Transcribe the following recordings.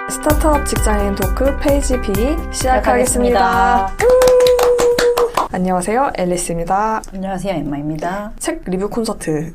스타트업 직장인 토크 페이지 B 시작하겠습니다. 안녕하세요, 앨리스입니다. 안녕하세요, 엠마입니다. 책 리뷰 콘서트,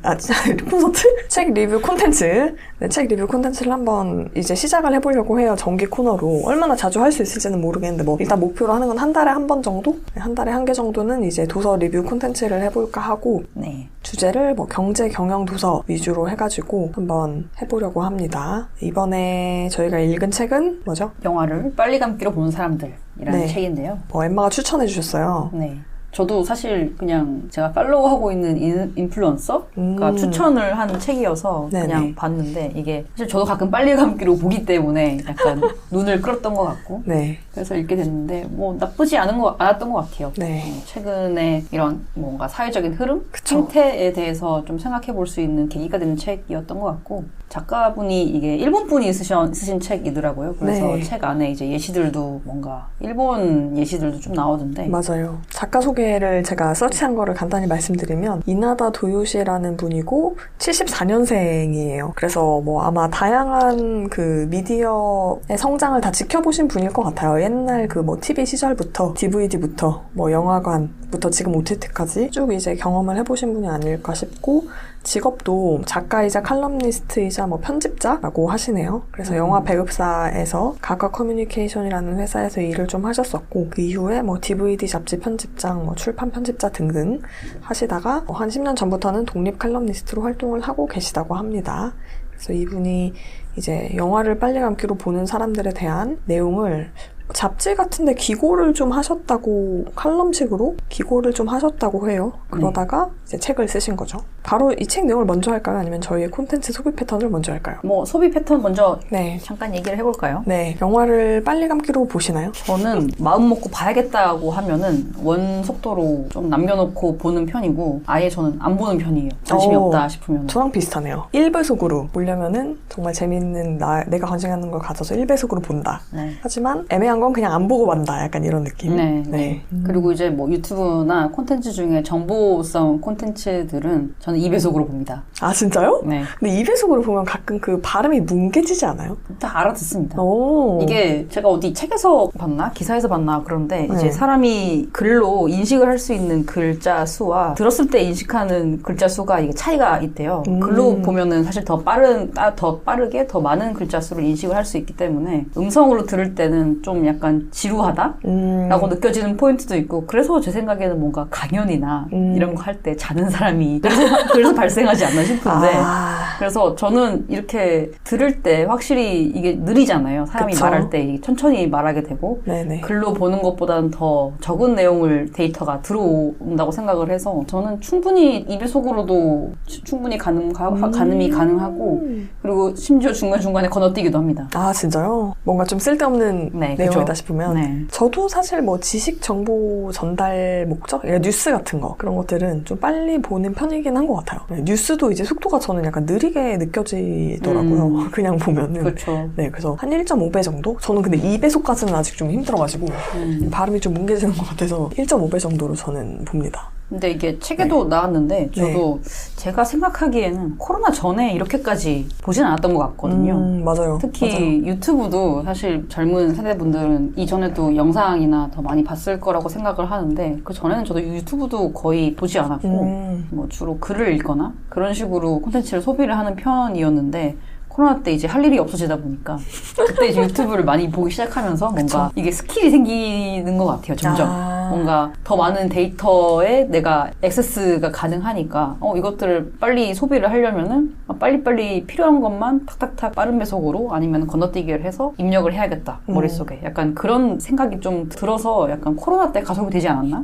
책 리뷰 콘텐츠. 네, 책 리뷰 콘텐츠를 한번 이제 시작을 해보려고 해요. 정기 코너로. 얼마나 자주 할 수 있을지는 모르겠는데, 일단 목표로 하는 건 한 달에 한 번 정도? 네, 한 달에 한 개 정도는 이제 도서 리뷰 콘텐츠를 해볼까 하고, 네. 주제를 경제, 경영, 도서 위주로 해가지고 한번 해보려고 합니다. 이번에 저희가 읽은 책은 뭐죠? 영화를 빨리 감기로 보는 사람들이라는 네. 책인데요. 엠마가 추천해 주셨어요. 네. 저도 사실 그냥 제가 팔로우하고 있는 인플루언서가 추천을 한 책이어서 네네. 그냥 봤는데 이게 사실 저도 가끔 빨리 감기로 보기 때문에 약간 눈을 끌었던 것 같고 네. 그래서 읽게 됐는데 나쁘지 않았던 것 같아요. 네. 최근에 이런 뭔가 사회적인 흐름, 그쵸. 생태에 대해서 좀 생각해 볼 수 있는 계기가 되는 책이었던 것 같고 작가분이 이게 일본 분이 쓰신 책이더라고요. 그래서 네. 책 안에 이제 예시들도 뭔가 일본 예시들도 좀 나오던데 맞아요. 작가 소개를 제가 서치한 거를 간단히 말씀드리면 이나다 도요시라는 분이고 74년생이에요. 그래서 아마 다양한 그 미디어의 성장을 다 지켜보신 분일 것 같아요. 옛날 TV 시절부터 DVD부터 영화관부터 지금 OTT까지 쭉 이제 경험을 해보신 분이 아닐까 싶고 직업도 작가이자 칼럼니스트이자 편집자라고 하시네요. 그래서 영화 배급사에서 가카 커뮤니케이션이라는 회사에서 일을 좀 하셨었고 그 이후에 DVD 잡지 편집장, 출판 편집자 등등 하시다가 한 10년 전부터는 독립 칼럼니스트로 활동을 하고 계시다고 합니다. 그래서 이분이 이제 영화를 빨리 감기로 보는 사람들에 대한 내용을 잡지 같은데 기고를 좀 하셨다고, 칼럼식으로 기고를 좀 하셨다고 해요. 그러다가 이제 책을 쓰신 거죠. 바로 이 책 내용을 먼저 할까요? 아니면 저희의 콘텐츠 소비 패턴을 먼저 할까요? 소비 패턴 먼저 네. 잠깐 얘기를 해볼까요? 네. 영화를 빨리 감기로 보시나요? 저는 마음 먹고 봐야겠다고 하면은 원 속도로 좀 남겨놓고 보는 편이고 아예 저는 안 보는 편이에요. 관심이 없다 싶으면. 저랑 비슷하네요. 1배속으로 보려면은 정말 재밌는 내가 관심있는 걸 가져서 1배속으로 본다. 네. 하지만 애매한 건 그냥 안 보고 만다. 약간 이런 느낌. 네. 그리고 이제 유튜브나 콘텐츠 중에 정보성 콘텐츠들은 저는 2배속으로 봅니다. 아, 진짜요? 네. 근데 2배속으로 보면 가끔 그 발음이 뭉개지지 않아요? 다 알아듣습니다. 오. 이게 제가 어디 책에서 봤나? 기사에서 봤나? 그런데 네. 이제 사람이 글로 인식을 할 수 있는 글자 수와 들었을 때 인식하는 글자 수가 이게 차이가 있대요. 글로 보면은 사실 더 빠르게 더 많은 글자 수를 인식을 할 수 있기 때문에 음성으로 들을 때는 좀 약간 지루하다? 라고 느껴지는 포인트도 있고 그래서 제 생각에는 뭔가 강연이나 이런 거 할 때 자는 사람이 그래서 발생하지 않나 싶은데 그래서 저는 이렇게 들을 때 확실히 이게 느리잖아요. 사람이 그쵸. 말할 때 천천히 말하게 되고 네네. 글로 보는 것보다는 더 적은 내용을 데이터가 들어온다고 생각을 해서 저는 충분히 2배속으로도 충분히 가늠이 가능하고 그리고 심지어 중간중간에 건너뛰기도 합니다. 아, 진짜요? 뭔가 좀 쓸데없는 네, 내용이다 그쵸. 싶으면 네. 저도 사실 지식 정보 전달 목적? 그러니까 뉴스 같은 거 그런 것들은 좀 빨리 보는 편이긴 한 것 같아요. 뉴스도 이제 속도가 저는 약간 느리게 느껴지더라고요. 그냥 보면은. 그렇죠. 네, 그래서 한 1.5배 정도? 저는 근데 2배속까지는 아직 좀 힘들어가지고 발음이 좀 뭉개지는 것 같아서 1.5배 정도로 저는 봅니다. 근데 이게 책에도 나왔는데 저도 제가 생각하기에는 코로나 전에 이렇게까지 보진 않았던 것 같거든요. 맞아요. 특히 맞아요. 유튜브도 사실 젊은 세대분들은 이전에도 영상이나 더 많이 봤을 거라고 생각을 하는데 그 전에는 저도 유튜브도 거의 보지 않았고 주로 글을 읽거나 그런 식으로 콘텐츠를 소비를 하는 편이었는데 코로나 때 이제 할 일이 없어지다 보니까 그때 이제 유튜브를 많이 보기 시작하면서 뭔가 이게 스킬이 생기는 것 같아요, 점점. 뭔가 더 많은 데이터에 내가 액세스가 가능하니까 이것들을 빨리 소비를 하려면은 빨리빨리 필요한 것만 탁탁탁 빠른 배속으로 아니면 건너뛰기를 해서 입력을 해야겠다, 머릿속에. 약간 그런 생각이 좀 들어서 약간 코로나 때 가속이 되지 않았나?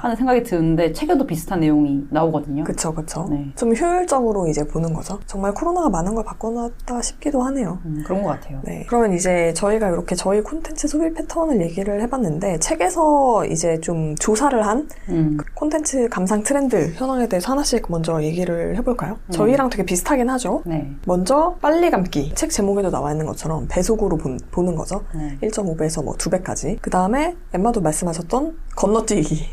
하는 생각이 드는데 책에도 비슷한 내용이 나오거든요. 그쵸. 네. 좀 효율적으로 이제 보는 거죠. 정말 코로나가 많은 걸 바꿔놨다 싶기도 하네요. 그런 것 같아요. 네. 그러면 이제 저희가 이렇게 저희 콘텐츠 소비 패턴을 얘기를 해봤는데 책에서 이제 좀 조사를 한 콘텐츠 감상 트렌드 현황에 대해서 하나씩 먼저 얘기를 해볼까요? 저희랑 되게 비슷하긴 하죠. 네. 먼저 빨리 감기. 책 제목에도 나와 있는 것처럼 배속으로 보는 거죠. 네. 1.5배에서 2배까지. 그 다음에 엠마도 말씀하셨던 건너뛰기.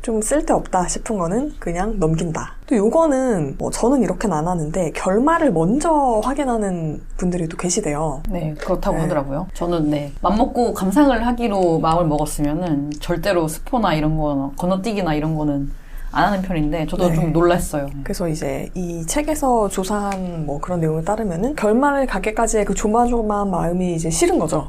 좀 쓸데없다 싶은 거는 그냥 넘긴다. 또 요거는 뭐 저는 이렇게는 안 하는데 결말을 먼저 확인하는 분들이 또 계시대요. 네, 그렇다고 하더라고요. 저는 맘먹고 감상을 하기로 마음을 먹었으면은 절대로 스포나 이런 거, 건너뛰기나 이런 거는 안 하는 편인데 저도 좀 놀랐어요. 그래서 이제 이 책에서 조사한 뭐 그런 내용을 따르면은 결말을 가기까지의 그 조마조마한 마음이 이제 싫은 거죠.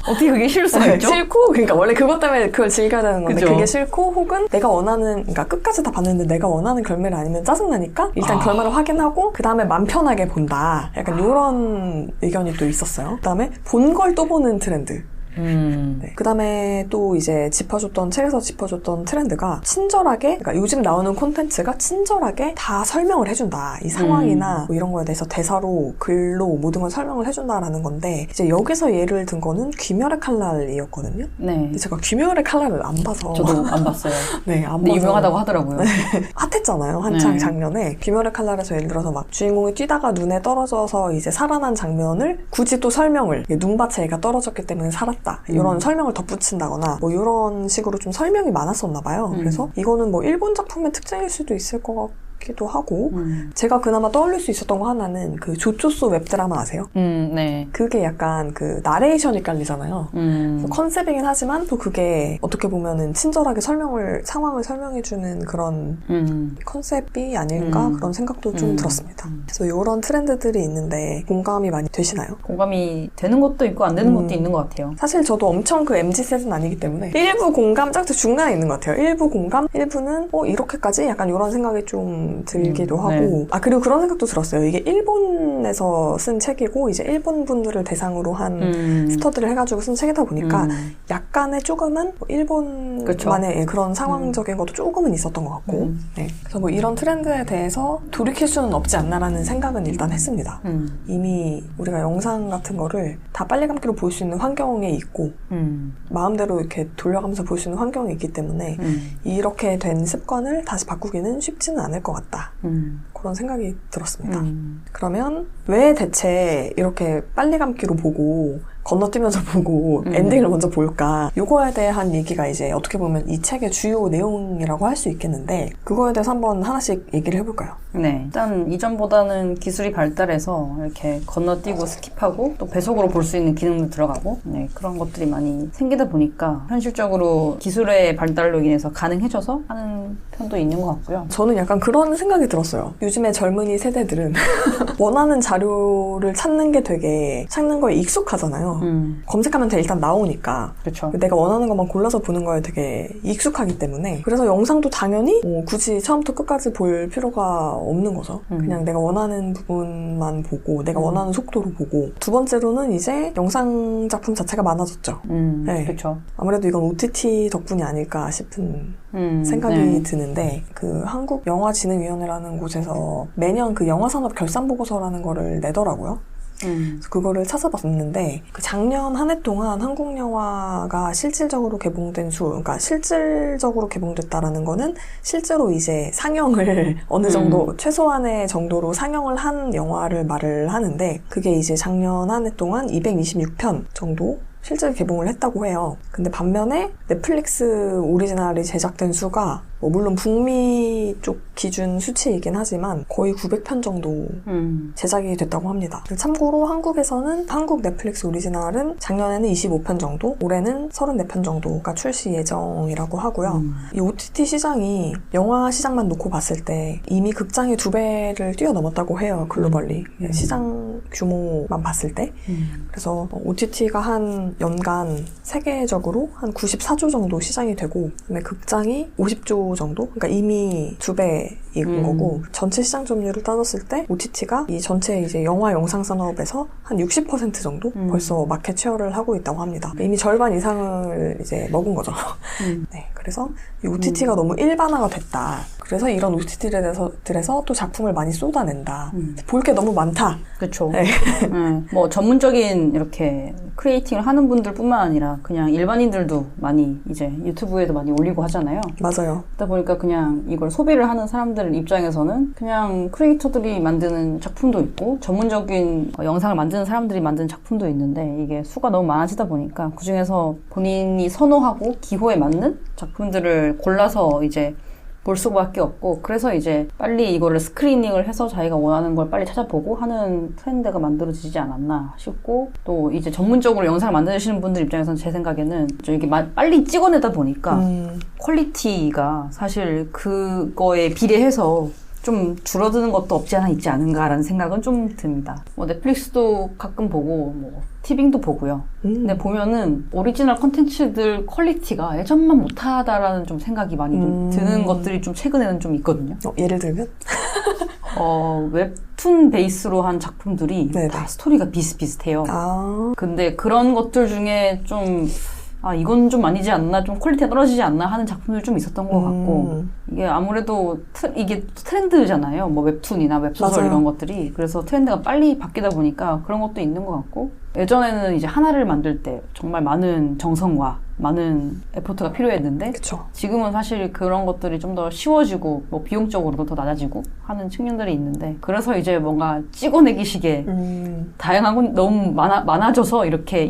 어떻게 그게 싫을 수가 있죠? 싫고, 그러니까 원래 그것 때문에 그걸 즐겨야 되는 건데 그죠? 그게 싫고 혹은 내가 원하는, 그러니까 끝까지 다 봤는데 내가 원하는 결말이 아니면 짜증나니까 일단 결말을 확인하고 그 다음에 맘 편하게 본다. 약간 이런 의견이 또 있었어요. 그 다음에 본 걸 또 보는 트렌드. 네. 그 다음에 또 이제 책에서 짚어줬던 트렌드가 친절하게, 그러니까 요즘 나오는 콘텐츠가 친절하게 다 설명을 해준다. 이 상황이나 뭐 이런 거에 대해서 대사로, 글로 모든 걸 설명을 해준다라는 건데, 이제 여기서 예를 든 거는 귀멸의 칼날이었거든요. 네. 근데 제가 귀멸의 칼날을 안 봐서. 저도 안 봤어요. 네, 안 근데 봐서. 유명하다고 하더라고요. 네. 핫했잖아요. 한창 네. 작년에. 귀멸의 칼날에서 예를 들어서 막 주인공이 뛰다가 눈에 떨어져서 이제 살아난 장면을 굳이 또 설명을, 눈밭에 애가 떨어졌기 때문에 살았다. 이런 설명을 덧붙인다거나 뭐 이런 식으로 좀 설명이 많았었나 봐요. 그래서 이거는 뭐 일본 작품의 특징일 수도 있을 것 같기도 하고 제가 그나마 떠올릴 수 있었던 거 하나는 그 조초소 웹드라마 아세요? 네. 그게 약간 그 나레이션이 깔리잖아요. 그래서 컨셉이긴 하지만 또 그게 어떻게 보면은 친절하게 상황을 설명해주는 그런 컨셉이 아닐까 그런 생각도 좀 들었습니다. 그래서 이런 트렌드들이 있는데 공감이 많이 되시나요? 공감이 되는 것도 있고 안 되는 것도 있는 것 같아요. 사실 저도 엄청 그 MZ셋은 아니기 때문에 일부 공감, 짝짝 중간에 있는 것 같아요. 일부 공감, 일부는 이렇게까지? 약간 이런 생각이 좀 들기도 하고 네. 그리고 그런 생각도 들었어요. 이게 일본에서 쓴 책이고 이제 일본 분들을 대상으로 한 스터디를 해가지고 쓴 책이다 보니까 약간의 조금은 일본만의 그런 상황적인 것도 조금은 있었던 것 같고 네. 그래서 뭐 이런 트렌드에 대해서 돌이킬 수는 없지 않나라는 생각은 일단 했습니다. 이미 우리가 영상 같은 거를 다 빨리 감기로 볼 수 있는 환경에 있고 마음대로 이렇게 돌려가면서 볼 수 있는 환경이 있기 때문에 이렇게 된 습관을 다시 바꾸기는 쉽지는 않을 것 같다. 그런 생각이 들었습니다. 그러면 왜 대체 이렇게 빨리 감기로 보고 건너뛰면서 보고 엔딩을 먼저 볼까? 요거에 대한 얘기가 이제 어떻게 보면 이 책의 주요 내용이라고 할 수 있겠는데 그거에 대해서 한번 하나씩 얘기를 해볼까요? 네. 일단 이전보다는 기술이 발달해서 이렇게 건너뛰고 스킵하고 또 배속으로 볼 수 있는 기능도 들어가고 그런 것들이 많이 생기다 보니까 현실적으로 기술의 발달로 인해서 가능해져서 하는 편도 있는 것 같고요. 저는 약간 그런 생각이 들었어요. 요즘에 젊은이 세대들은 원하는 자료를 찾는 거에 익숙하잖아요. 검색하면 다 일단 나오니까. 그렇죠. 내가 원하는 것만 골라서 보는 거에 되게 익숙하기 때문에 그래서 영상도 당연히 굳이 처음부터 끝까지 볼 필요가 없는 거죠. 그냥 내가 원하는 부분만 보고 내가 원하는 속도로 보고 두 번째로는 이제 영상 작품 자체가 많아졌죠. 네. 그렇죠. 아무래도 이건 OTT 덕분이 아닐까 싶은 생각이 드는데 그 한국영화진흥위원회라는 곳에서 매년 그 영화산업 결산보고서라는 거를 내더라고요. 그래서 그거를 찾아봤는데 그 작년 한 해 동안 한국 영화가 실질적으로 개봉된 그러니까 실질적으로 개봉됐다라는 거는 실제로 이제 상영을 어느 정도 최소한의 정도로 상영을 한 영화를 말을 하는데 그게 이제 작년 한 해 동안 226편 정도 실제로 개봉을 했다고 해요. 근데 반면에 넷플릭스 오리지널이 제작된 수가 물론 북미 쪽 기준 수치이긴 하지만 거의 900편 정도 제작이 됐다고 합니다. 참고로 한국에서는 한국 넷플릭스 오리지널은 작년에는 25편 정도, 올해는 34편 정도가 출시 예정이라고 하고요. 이 OTT 시장이 영화 시장만 놓고 봤을 때 이미 극장의 2배를 뛰어넘었다고 해요. 글로벌리. 시장 규모만 봤을 때. 그래서 OTT가 한 연간 세계적으로 한 94조 정도 시장이 되고 그다음에 극장이 50조 정도? 그러니까 이미 2배인 거고 전체 시장 점유율을 따졌을 때 OTT가 이 전체 이제 영화 영상 산업에서 한 60% 정도 벌써 마켓 쉐어를 하고 있다고 합니다. 이미 절반 이상을 이제 먹은 거죠. 네, 그래서 이 OTT가 너무 일반화가 됐다. 그래서 이런 OTT들에서 또 작품을 많이 쏟아낸다. 볼 게 너무 많다. 그렇죠. 네. 뭐 전문적인 이렇게 크리에이팅을 하는 분들뿐만 아니라 그냥 일반인들도 많이 이제 유튜브에도 많이 올리고 하잖아요. 맞아요. 그러다 보니까 그냥 이걸 소비를 하는 사람들 입장에서는 그냥 크리에이터들이 만드는 작품도 있고 전문적인 영상을 만드는 사람들이 만드는 작품도 있는데 이게 수가 너무 많아지다 보니까 그중에서 본인이 선호하고 기호에 맞는 작품들을 골라서 이제 볼 수밖에 없고 그래서 이제 빨리 이거를 스크리닝을 해서 자기가 원하는 걸 빨리 찾아보고 하는 트렌드가 만들어지지 않았나 싶고 또 이제 전문적으로 영상을 만드시는 분들 입장에서는 제 생각에는 좀 이렇게 빨리 찍어내다 보니까 퀄리티가 사실 그거에 비례해서 좀 줄어드는 것도 없지 않아 있지 않은가라는 생각은 좀 듭니다. 뭐 넷플릭스도 가끔 보고 뭐 티빙도 보고요. 근데 보면은 오리지널 콘텐츠들 퀄리티가 예전만 못하다라는 좀 생각이 많이 좀 드는 것들이 좀 최근에는 좀 있거든요. 예를 들면? 웹툰 베이스로 한 작품들이 네네. 다 스토리가 비슷비슷해요. 아. 근데 그런 것들 중에 좀 이건 좀 아니지 않나, 좀 퀄리티가 떨어지지 않나 하는 작품들 좀 있었던 것 같고, 이게 아무래도 이게 트렌드잖아요. 뭐 웹툰이나 웹소설 맞아요. 이런 것들이. 그래서 트렌드가 빨리 바뀌다 보니까 그런 것도 있는 것 같고, 예전에는 이제 하나를 만들 때 정말 많은 정성과 많은 에포트가 필요했는데, 그쵸. 지금은 사실 그런 것들이 좀 더 쉬워지고, 뭐 비용적으로도 더 낮아지고 하는 측면들이 있는데, 그래서 이제 뭔가 찍어내기식의 다양한 건 너무 많아져서 이렇게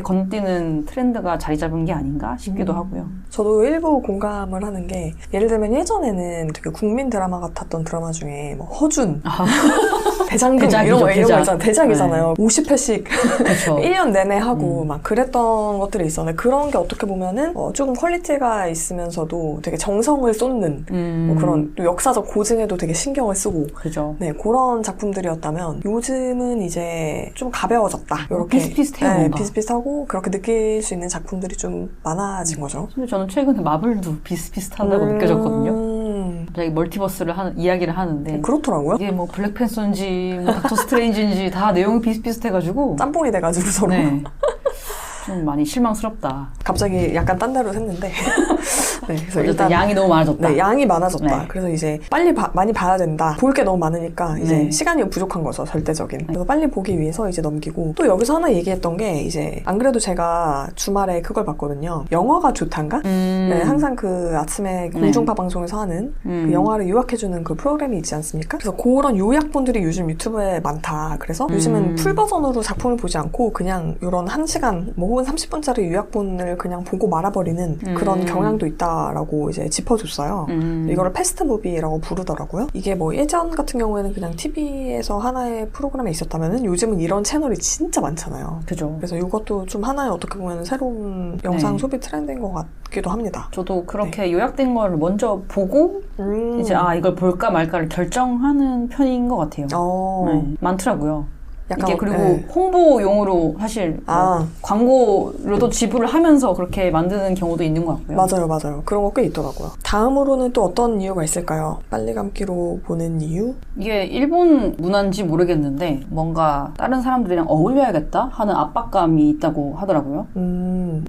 건너뛰는 트렌드가 자리 잡은 게 아닌가 싶기도 하고요. 저도 일부 공감을 하는 게, 예를 들면 예전에는 되게 국민 드라마 같았던 드라마 중에 뭐 허준, 대장금 이런 거 있잖아요. 대작이잖아요. 네. 50회씩 그렇죠. 1년 내내 하고 막 그랬던 것들이 있었는데, 그런 게 어떻게 보면은 조금 퀄리티가 있으면서도 되게 정성을 쏟는 뭐 그런 또 역사적 고증에도 되게 신경을 쓰고 그죠. 네, 그런 작품들이었다면 요즘은 이제 좀 가벼워졌다. 이렇게 비슷비슷해요. 네, 뭔가. 비슷비슷하고 그렇게 느낄 수 있는 작품들이 좀 많아진 거죠. 근데 저는 최근에 마블도 비슷비슷하다고 느껴졌거든요. 갑자기 멀티버스를 이야기를 하는데 그렇더라고요. 이게 뭐 블랙팬서인지 뭐 닥터 스트레인지인지 다 내용이 비슷비슷해가지고 짬뽕이 돼가지고 서로 네. 좀 많이 실망스럽다. 갑자기 약간 딴 데로 샜는데 네, 그래서 일단 양이 너무 많아졌다. 네, 양이 많아졌다. 네. 그래서 이제 빨리 많이 봐야 된다. 볼 게 너무 많으니까 이제 네. 시간이 부족한 거죠, 절대적인. 그래서 빨리 보기 위해서 이제 넘기고 또 여기서 하나 얘기했던 게 이제 안 그래도 제가 주말에 그걸 봤거든요. 영화가 좋단가? 네, 항상 그 아침에 공중파 방송에서 하는 그 영화를 요약해주는 그 프로그램이 있지 않습니까? 그래서 그런 요약본들이 요즘 유튜브에 많다. 그래서 요즘은 풀 버전으로 작품을 보지 않고 그냥 이런 1시간 뭐 혹은 30분짜리 요약본을 그냥 보고 말아버리는 그런 경향도 있다라고 이제 짚어줬어요. 이거를 패스트무비라고 부르더라고요. 이게 뭐 예전 같은 경우에는 그냥 TV에서 하나의 프로그램에 있었다면은 요즘은 이런 채널이 진짜 많잖아요. 그죠. 그래서 이것도 좀 하나의 어떻게 보면 새로운 영상 네. 소비 트렌드인 것 같기도 합니다. 저도 그렇게 요약된 걸 먼저 보고 이제 이걸 볼까 말까를 결정하는 편인 것 같아요. 네, 많더라고요. 약간, 이게 그리고 네. 홍보용으로 사실 광고료도 지불을 하면서 그렇게 만드는 경우도 있는 것 같고요. 맞아요. 그런 거 꽤 있더라고요. 다음으로는 또 어떤 이유가 있을까요? 빨리 감기로 보는 이유? 이게 일본 문화인지 모르겠는데 뭔가 다른 사람들이랑 어울려야겠다 하는 압박감이 있다고 하더라고요.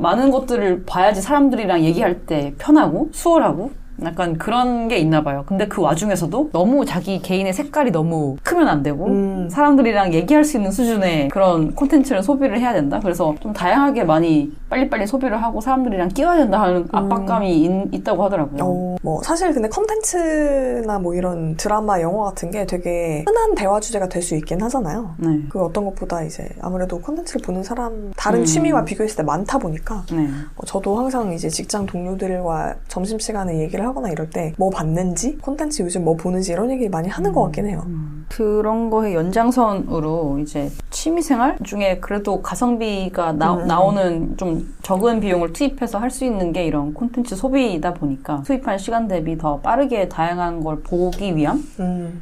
많은 것들을 봐야지 사람들이랑 얘기할 때 편하고 수월하고 약간 그런 게 있나 봐요. 근데 그 와중에서도 너무 자기 개인의 색깔이 너무 크면 안 되고 사람들이랑 얘기할 수 있는 수준의 그런 콘텐츠를 소비를 해야 된다. 그래서 좀 다양하게 많이 빨리빨리 소비를 하고 사람들이랑 끼워야 된다 하는 압박감이 있다고 하더라고요. 뭐 사실 근데 콘텐츠나 뭐 이런 드라마, 영화 같은 게 되게 흔한 대화 주제가 될 수 있긴 하잖아요. 네. 그 어떤 것보다 이제 아무래도 콘텐츠를 보는 사람 다른 취미와 비교했을 때 많다 보니까 네. 저도 항상 이제 직장 동료들과 점심시간에 얘기를 하거나 이럴 때 뭐 봤는지, 콘텐츠 요즘 뭐 보는지 이런 얘기 많이 하는 것 같긴 해요. 그런 거의 연장선으로 이제 취미생활 중에 그래도 가성비가 나오는 좀 적은 비용을 투입해서 할 수 있는 게 이런 콘텐츠 소비이다 보니까 투입한 시간 대비 더 빠르게 다양한 걸 보기 위한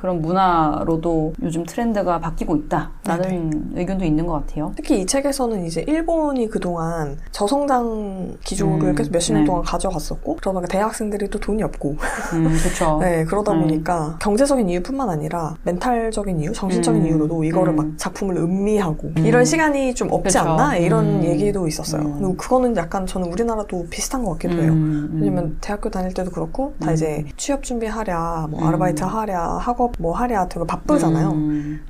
그런 문화로도 요즘 트렌드가 바뀌고 있다라는 의견도 있는 것 같아요. 특히 이 책에서는 이제 일본이 그동안 저성장 기조를 계속 몇십 년 동안 가져갔었고 그러다 보니까 대학생들이 또 돈이 없고 그렇죠. 네, 그러다 보니까 경제적인 이유뿐만 아니라 멘탈적인 이유, 정신적인 이유로도 이거를 막 작품을 음미하고 이런 시간이 좀 없지 그쵸. 않나? 이런 얘기도 있었어요. 그리고 그거는 약간 저는 우리나라도 비슷한 것 같기도 해요. 왜냐면 대학교 다닐 때도 그렇고 다 이제 취업 준비하랴, 뭐 아르바이트 하랴, 학업 뭐 하랴 되게 바쁘잖아요.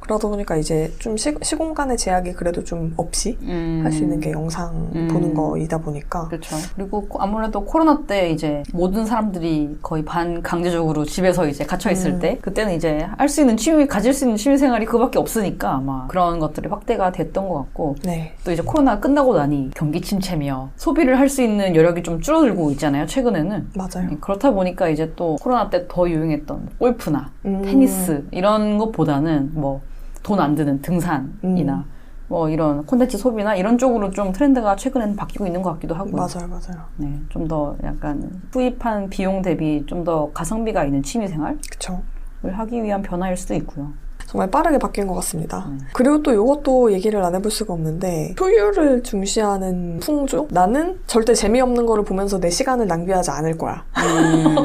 그러다 보니까 이제 좀 시공간의 제약이 그래도 좀 없이 할 수 있는 게 영상 보는 거이다 보니까. 그렇죠. 그리고 아무래도 코로나 때 이제 모든 사람들이 거의 반강제적으로 집에서 이제 갇혀 있을 때 그때는 이제 할 수 있는 취미 가질 수 있는 취미생활이 그거밖에 없으니까 아마 그런 것들이 확대가 됐던 것 같고 네. 또 이제 코로나 끝나고 나니 경기 침체며 소비를 할 수 있는 여력이 좀 줄어들고 있잖아요, 최근에는. 맞아요. 그렇다 보니까 이제 또 코로나 때 더 유행했던 골프나 테니스 이런 것보다는 뭐 돈 안 드는 등산이나 뭐 이런 콘텐츠 소비나 이런 쪽으로 좀 트렌드가 최근에는 바뀌고 있는 것 같기도 하고요. 맞아요, 맞아요. 네, 좀 더 약간 투입한 비용 대비 좀 더 가성비가 있는 취미생활을 그쵸. 하기 위한 변화일 수도 있고요. 정말 빠르게 바뀐 것 같습니다. 그리고 또 이것도 얘기를 안 해볼 수가 없는데 효율을 중시하는 풍조? 나는 절대 재미없는 거를 보면서 내 시간을 낭비하지 않을 거야.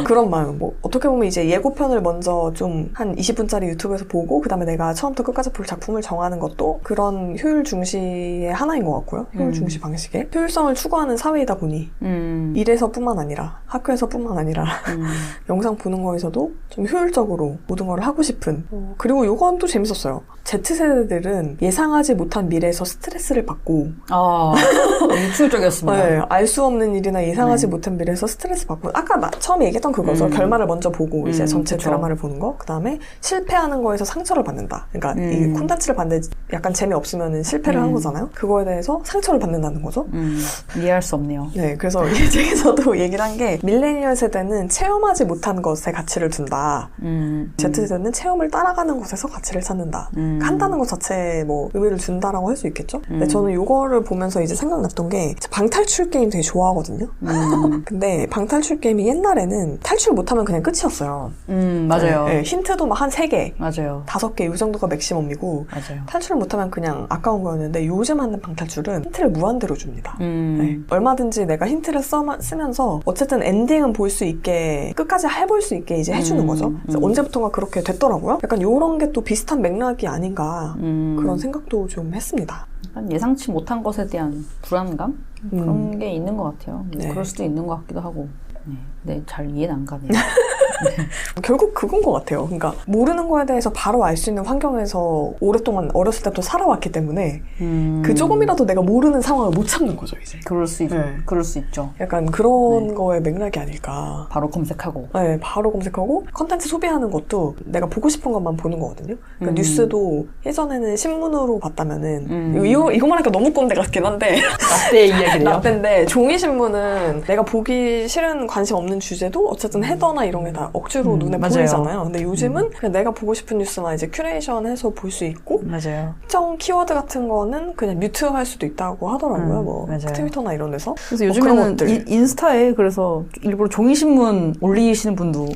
그런 마음. 뭐 어떻게 보면 이제 예고편을 먼저 좀 한 20분짜리 유튜브에서 보고 그 다음에 내가 처음부터 끝까지 볼 작품을 정하는 것도 그런 효율 중시의 하나인 것 같고요. 효율 중시 방식의. 효율성을 추구하는 사회이다 보니 일에서뿐만 아니라 학교에서뿐만 아니라 영상 보는 거에서도 좀 효율적으로 모든 걸 하고 싶은 그리고 요건 또 재밌었어요. Z세대들은 예상하지 못한 미래에서 스트레스를 받고 충격적이었습니다. 네, 알 수 없는 일이나 예상하지 네. 못한 미래에서 스트레스 받고 아까 처음에 얘기했던 그거죠. 결말을 먼저 보고 이제 전체 그쵸. 드라마를 보는 거. 그 다음에 실패하는 거에서 상처를 받는다. 그러니까 이 콘텐츠를 봤는데 약간 재미없으면 실패를 한 거잖아요. 그거에 대해서 상처를 받는다는 거죠. 이해할 수 없네요. 네, 그래서 이 책에서도 얘기를 한 게 밀레니얼 세대는 체험하지 못한 것에 가치를 둔다. Z세대는 체험을 따라가는 것에서 가치를 찾는다. 한다는 것 자체에 뭐 의미를 준다라고 할 수 있겠죠? 근데 저는 이거를 보면서 이제 생각났던 게 방탈출 게임 되게 좋아하거든요. 근데 방탈출 게임이 옛날에는 탈출 못하면 그냥 끝이었어요. 맞아요. 네, 힌트도 막 한 3개, 맞아요. 5개 이 정도가 맥시멈이고 맞아요. 탈출을 못하면 그냥 아까운 거였는데 요즘 하는 방탈출은 힌트를 무한대로 줍니다. 네, 얼마든지 내가 힌트를 쓰면서 어쨌든 엔딩은 볼 수 있게 끝까지 해볼 수 있게 이제 해주는 거죠. 그래서 언제부턴가 그렇게 됐더라고요. 약간 요런 게 또 비슷한 맥락이 아닌가 그런 생각도 좀 했습니다. 약간 예상치 못한 것에 대한 불안감? 그런 게 있는 것 같아요. 네. 그럴 수도 있는 것 같기도 하고. 네, 잘 이해는 안 가네요. 결국 그건 것 같아요. 그러니까 모르는 거에 대해서 바로 알 수 있는 환경에서 오랫동안 어렸을 때부터 살아왔기 때문에 그 조금이라도 내가 모르는 상황을 못 참는 거죠, 이제. 그럴 수 있죠. 약간 그런 거의 맥락이 아닐까. 바로 검색하고. 네, 바로 검색하고 컨텐츠 소비하는 것도 내가 보고 싶은 것만 보는 거거든요. 그러니까 뉴스도 예전에는 신문으로 봤다면은 이거만 하니까 너무 꼰대 같긴 한데 라떼 이야기네요. 라떼인데 종이신문은 내가 보기 싫은 관심 없는 주제도 어쨌든 헤더나 이런 게 다 억지로 눈에 맞아요. 보이잖아요. 근데 요즘은 그냥 내가 보고 싶은 뉴스나 이제 큐레이션 해서 볼 수 있고 맞아요. 특정 키워드 같은 거는 그냥 뮤트할 수도 있다고 하더라고요. 뭐 맞아요. 트위터나 이런 데서. 그래서 그런 요즘에는 것들. 인스타에 그래서 일부러 종이신문 올리시는 분도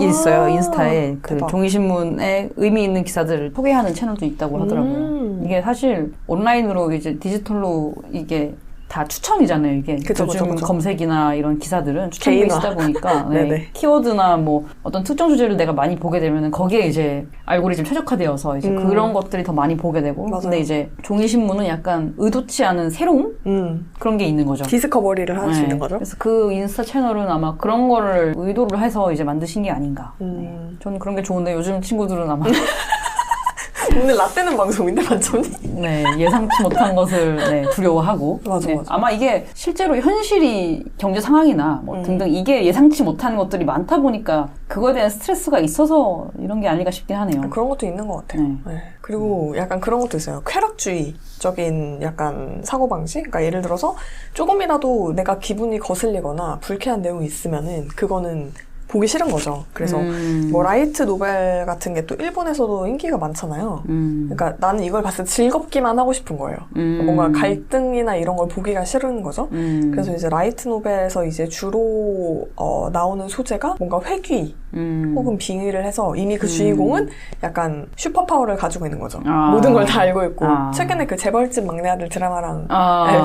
있어요. 인스타에 그 대박. 종이신문에 의미 있는 기사들을 소개하는 채널도 있다고 하더라고요. 이게 사실 온라인으로 이제 디지털로 이게 다 추천이잖아요. 이게 그쵸, 요즘 그쵸. 검색이나 이런 기사들은 추천 개인화. 베이스다 보니까 네네. 키워드나 뭐 어떤 특정 주제를 내가 많이 보게 되면은 거기에 이제 알고리즘 최적화되어서 이제 그런 것들이 더 많이 보게 되고 맞아요. 근데 이제 종이신문은 약간 의도치 않은 새로움 그런 게 있는 거죠. 디스커버리를 할 수 네. 있는 거죠. 그래서 그 인스타 채널은 아마 그런 거를 의도를 해서 이제 만드신 게 아닌가. 저는 그런 게 좋은데 요즘 친구들은 아마 오늘 라떼는 방송인데 완전히. 네, 예상치 못한 것을 두려워하고 맞아. 아마 이게 실제로 현실이 경제 상황이나 뭐 등등 이게 예상치 못한 것들이 많다 보니까 그거에 대한 스트레스가 있어서 이런 게 아닐까 싶긴 하네요. 그런 것도 있는 것 같아요. 네. 네. 그리고 약간 그런 것도 있어요. 쾌락주의적인 약간 사고방식? 그러니까 예를 들어서 조금이라도 내가 기분이 거슬리거나 불쾌한 내용이 있으면은 그거는 보기 싫은 거죠. 그래서 뭐 라이트 노벨 같은 게 또 일본에서도 인기가 많잖아요. 그러니까 나는 이걸 봤을 때 즐겁기만 하고 싶은 거예요. 뭔가 갈등이나 이런 걸 보기가 싫은 거죠. 그래서 이제 라이트 노벨에서 이제 주로 나오는 소재가 뭔가 회귀 혹은 빙의를 해서 이미 그 주인공은 약간 슈퍼파워를 가지고 있는 거죠. 모든 걸 다 알고 있고 최근에 그 재벌집 막내 아들 드라마랑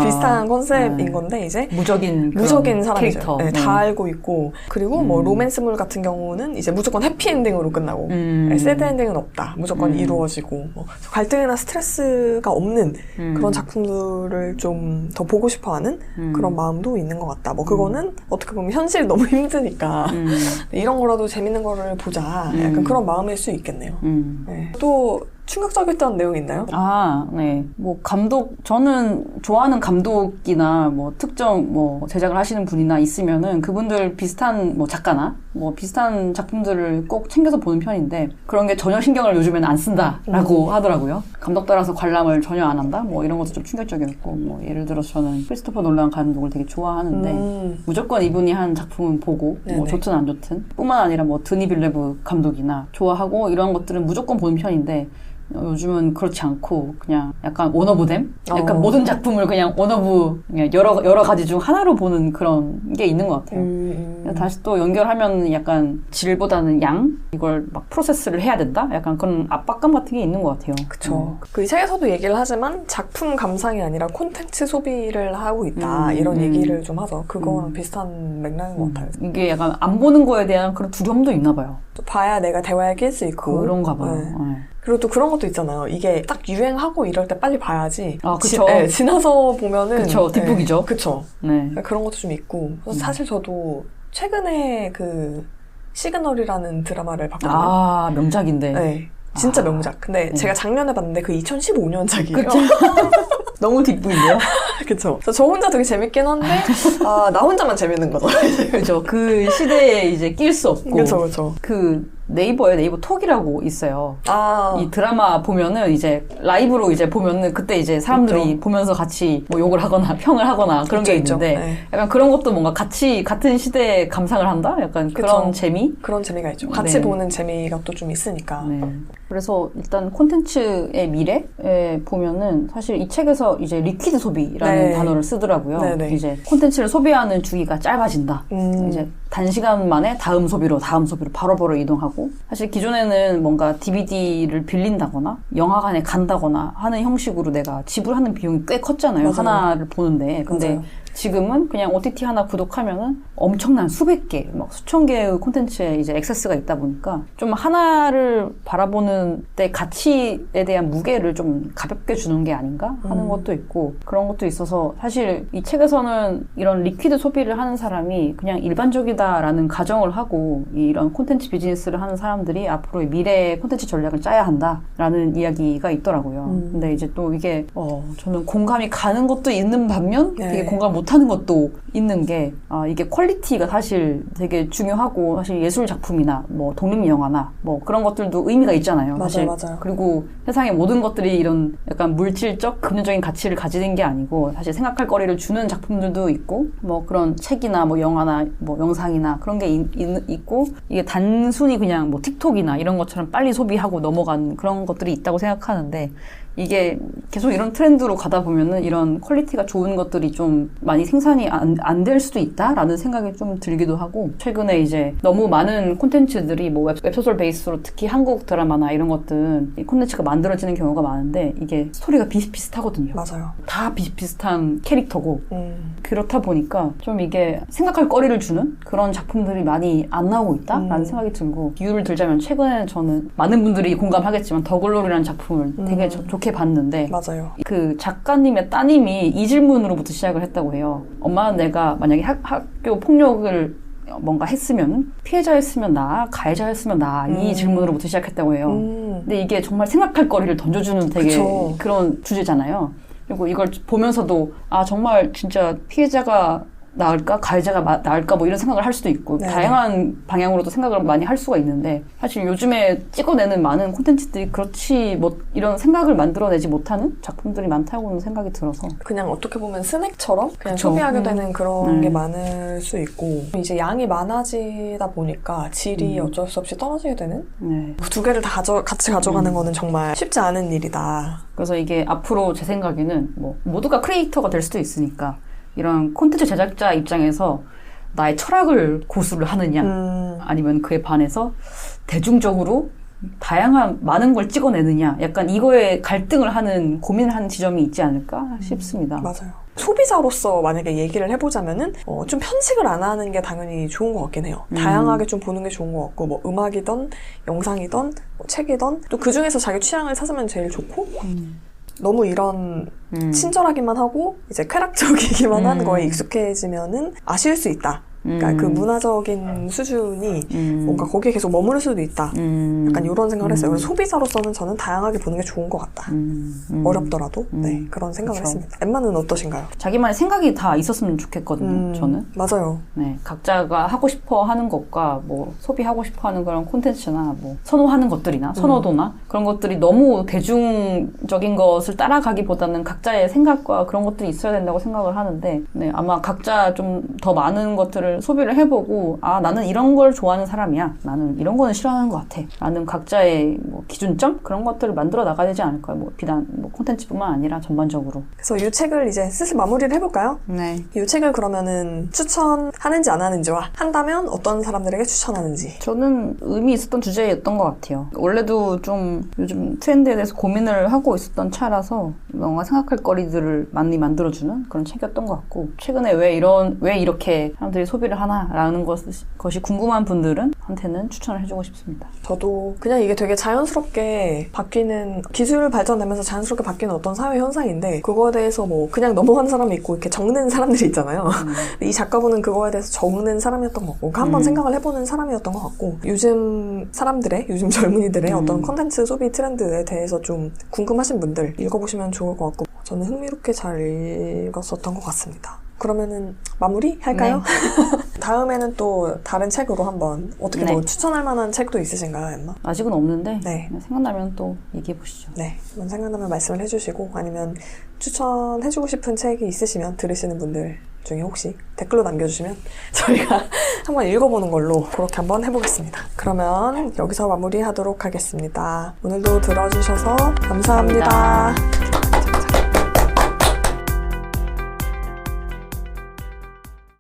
비슷한 컨셉인 건데 이제 무적인 사람이죠. 캐릭터. 네, 다 알고 있고 그리고 뭐 로맨스물 같은 경우는 이제 무조건 해피엔딩으로 끝나고 새드엔딩은 없다. 무조건 이루어지고 뭐 갈등이나 스트레스가 없는 그런 작품들을 좀 더 보고 싶어하는 그런 마음도 있는 것 같다. 뭐 그거는 어떻게 보면 현실이 너무 힘드니까 이런 거라도 재밌는 거를 보자. 약간 그런 마음일 수 있겠네요. 네. 또 충격적이었던 내용 있나요? 네. 뭐 저는 좋아하는 감독이나 뭐 특정 뭐 제작을 하시는 분이나 있으면은 그분들 비슷한 뭐 작가나 뭐 비슷한 작품들을 꼭 챙겨서 보는 편인데 그런 게 전혀 신경을 요즘에는 안 쓴다라고 하더라고요. 감독 따라서 관람을 전혀 안 한다? 뭐 이런 것도 좀 충격적이었고 뭐 예를 들어서 저는 크리스토퍼 놀란 감독을 되게 좋아하는데 무조건 이분이 한 작품은 보고 뭐 좋든 안 좋든 뿐만 아니라 뭐 드니 빌레브 감독이나 좋아하고 이런 것들은 무조건 보는 편인데 요즘은 그렇지 않고 그냥 약간 원어브댐? 약간 모든 작품을 그냥 원어브 그냥 여러 가지 중 하나로 보는 그런 게 있는 것 같아요. 다시 또 연결하면 약간 질보다는 양? 이걸 막 프로세스를 해야 된다? 약간 그런 압박감 같은 게 있는 것 같아요. 그쵸. 그 책에서도 얘기를 하지만 작품 감상이 아니라 콘텐츠 소비를 하고 있다. 이런 얘기를 좀 하죠. 그거랑 비슷한 맥락인 것 같아요. 이게 약간 안 보는 거에 대한 그런 두려움도 있나 봐요. 또 봐야 내가 대화에 낄 수 있고. 그런가 봐요. 네. 그리고 또 그런 것도 있잖아요. 이게 딱 유행하고 이럴 때 빨리 봐야지. 그쵸. 지나서 보면은. 그쵸. 뒷북이죠. 네, 그쵸. 네. 그런 것도 좀 있고. 사실 저도 최근에 그 시그널이라는 드라마를 봤거든요. 명작인데. 네. 진짜 명작. 근데 제가 작년에 봤는데 그 2015년작이에요. 그쵸. 너무 뒷북인데요? 그쵸. 저 혼자 되게 재밌긴 한데, 나 혼자만 재밌는 거죠. 그죠. 그 시대에 이제 낄 수 없고. 그쵸. 그 네이버 톡이라고 있어요. 이 드라마 보면은 이제 라이브로 이제 보면은 그때 이제 사람들이 그쵸. 보면서 같이 뭐 욕을 하거나 평을 하거나 그런 게 있는데 네. 약간 그런 것도 뭔가 같은 시대에 감상을 한다? 약간 그런 재미? 그런 재미가 있죠. 같이 보는 재미가 또 좀 있으니까. 네. 그래서 일단 콘텐츠의 미래에 보면은 사실 이 책에서 이제 리퀴드 소비라는 단어를 쓰더라고요. 네네. 이제 콘텐츠를 소비하는 주기가 짧아진다. 이제 단시간 만에 다음 소비로 바로바로 이동하고 사실 기존에는 뭔가 DVD를 빌린다거나 영화관에 간다거나 하는 형식으로 내가 지불하는 비용이 꽤 컸잖아요. 맞아요. 하나를 보는데. 근데 맞아요. 지금은 그냥 OTT 하나 구독하면은 엄청난 수백 개, 막 수천 개의 콘텐츠에 이제 액세스가 있다 보니까 좀 하나를 바라보는 때 가치에 대한 무게를 좀 가볍게 주는 게 아닌가 하는 것도 있고 그런 것도 있어서 사실 이 책에서는 이런 리퀴드 소비를 하는 사람이 그냥 일반적이다라는 가정을 하고 이런 콘텐츠 비즈니스를 하는 사람들이 앞으로의 미래의 콘텐츠 전략을 짜야 한다라는 이야기가 있더라고요. 근데 이제 또 이게 저는 공감이 가는 것도 있는 반면 되게 공감 못하는 것도 있는 게 이게 퀄리티가 사실 되게 중요하고 사실 예술 작품이나 뭐 독립 영화나 뭐 그런 것들도 의미가 있잖아요. 사실. 맞아요. 그리고 세상의 모든 것들이 이런 약간 물질적 금전적인 가치를 가지는 게 아니고 사실 생각할 거리를 주는 작품들도 있고 뭐 그런 책이나 뭐 영화나 뭐 영상이나 그런 게 있고 이게 단순히 그냥 뭐 틱톡이나 이런 것처럼 빨리 소비하고 넘어간 그런 것들이 있다고 생각하는데 이게 계속 이런 트렌드로 가다 보면은 이런 퀄리티가 좋은 것들이 좀 많이 생산이 안 될 수도 있다라는 생각이 좀 들기도 하고 최근에 이제 너무 많은 콘텐츠들이 뭐 웹소설 베이스로 특히 한국 드라마나 이런 것들 콘텐츠가 만들어지는 경우가 많은데 이게 스토리가 비슷비슷하거든요. 맞아요. 다 비슷비슷한 캐릭터고 그렇다 보니까 좀 이게 생각할 거리를 주는 그런 작품들이 많이 안 나오고 있다라는 생각이 들고 비유를 들자면 최근에 저는 많은 분들이 공감하겠지만 더글로리라는 작품을 되게 좋게 봤는데 맞아요. 그 작가님의 따님이 이 질문으로부터 시작을 했다고 해요. 엄마 내가 만약에 학교 폭력을 뭔가 했으면 피해자였으면 나, 가해자였으면 나 이 질문으로부터 시작했다고 해요. 근데 이게 정말 생각할 거리를 던져주는 되게 그쵸. 그런 주제잖아요. 그리고 이걸 보면서도 정말 진짜 피해자가 나을까? 가해자가 나을까? 뭐 이런 생각을 할 수도 있고 다양한 방향으로도 생각을 많이 할 수가 있는데 사실 요즘에 찍어내는 많은 콘텐츠들이 그렇지 뭐 이런 생각을 만들어내지 못하는 작품들이 많다고는 생각이 들어서 그냥 어떻게 보면 스낵처럼 그냥 그쵸. 소비하게 되는 그런 게 많을 수 있고 이제 양이 많아지다 보니까 질이 어쩔 수 없이 떨어지게 되는 두 개를 다 같이 가져가는 거는 정말 쉽지 않은 일이다. 그래서 이게 앞으로 제 생각에는 뭐 모두가 크리에이터가 될 수도 있으니까 이런 콘텐츠 제작자 입장에서 나의 철학을 고수를 하느냐 아니면 그에 반해서 대중적으로 다양한 많은 걸 찍어내느냐 약간 이거에 갈등을 하는 고민을 하는 지점이 있지 않을까 싶습니다. 맞아요. 소비자로서 만약에 얘기를 해보자면은 좀 편식을 안 하는 게 당연히 좋은 것 같긴 해요. 다양하게 좀 보는 게 좋은 것 같고 뭐 음악이든 영상이든 뭐 책이든 또 그 중에서 자기 취향을 찾으면 제일 좋고 너무 이런 친절하기만 하고 이제 쾌락적이기만 한 거에 익숙해지면은 아쉬울 수 있다. 그러니까 그 문화적인 수준이 뭔가 거기에 계속 머무를 수도 있다. 약간 이런 생각을 했어요. 그래서 소비자로서는 저는 다양하게 보는 게 좋은 것 같다. 어렵더라도 네, 그런 생각을 그쵸. 했습니다. 엠마는 어떠신가요? 자기만의 생각이 다 있었으면 좋겠거든요. 저는. 맞아요. 네, 각자가 하고 싶어 하는 것과 뭐 소비하고 싶어 하는 그런 콘텐츠나 뭐 선호하는 것들이나 선호도나 그런 것들이 너무 대중적인 것을 따라가기보다는 각자의 생각과 그런 것들이 있어야 된다고 생각을 하는데 네, 아마 각자 좀 더 많은 것들을 소비를 해보고 아 나는 이런 걸 좋아하는 사람이야. 나는 이런 거는 싫어하는 것 같아. 라는 각자의 뭐 기준점? 그런 것들을 만들어 나가야 되지 않을까요? 뭐 비단 뭐 콘텐츠뿐만 아니라 전반적으로. 그래서 이 책을 이제 슬슬 마무리를 해볼까요? 네. 이 책을 그러면은 추천하는지 안 하는지와 한다면 어떤 사람들에게 추천하는지. 저는 의미 있었던 주제였던 것 같아요. 원래도 좀 요즘 트렌드에 대해서 고민을 하고 있었던 차라서 뭔가 생각할 거리들을 많이 만들어주는 그런 책이었던 것 같고 최근에 왜 이렇게 사람들이 소비를 하나라는 것이 궁금한 분들은 한테는 추천을 해주고 싶습니다. 저도 그냥 이게 되게 자연스럽게 바뀌는 기술 발전되면서 자연스럽게 바뀌는 어떤 사회 현상인데 그거에 대해서 뭐 그냥 넘어가는 사람이 있고 이렇게 적는 사람들이 있잖아요. 이 작가분은 그거에 대해서 적는 사람이었던 것 같고 한번 생각을 해보는 사람이었던 것 같고 요즘 젊은이들의 어떤 컨텐츠 소비 트렌드에 대해서 좀 궁금하신 분들 읽어보시면 좋을 것 같고 저는 흥미롭게 잘 읽었었던 것 같습니다. 그러면은 마무리 할까요? 네. 다음에는 또 다른 책으로 한번 어떻게 뭐 추천할 만한 책도 있으신가요, 엠마? 아직은 없는데 네. 생각나면 또 얘기해 보시죠. 네, 한번 생각나면 말씀을 해주시고 아니면 추천해주고 싶은 책이 있으시면 들으시는 분들 중에 혹시 댓글로 남겨주시면 저희가 한번 읽어보는 걸로 그렇게 한번 해보겠습니다. 그러면 여기서 마무리하도록 하겠습니다. 오늘도 들어주셔서 감사합니다.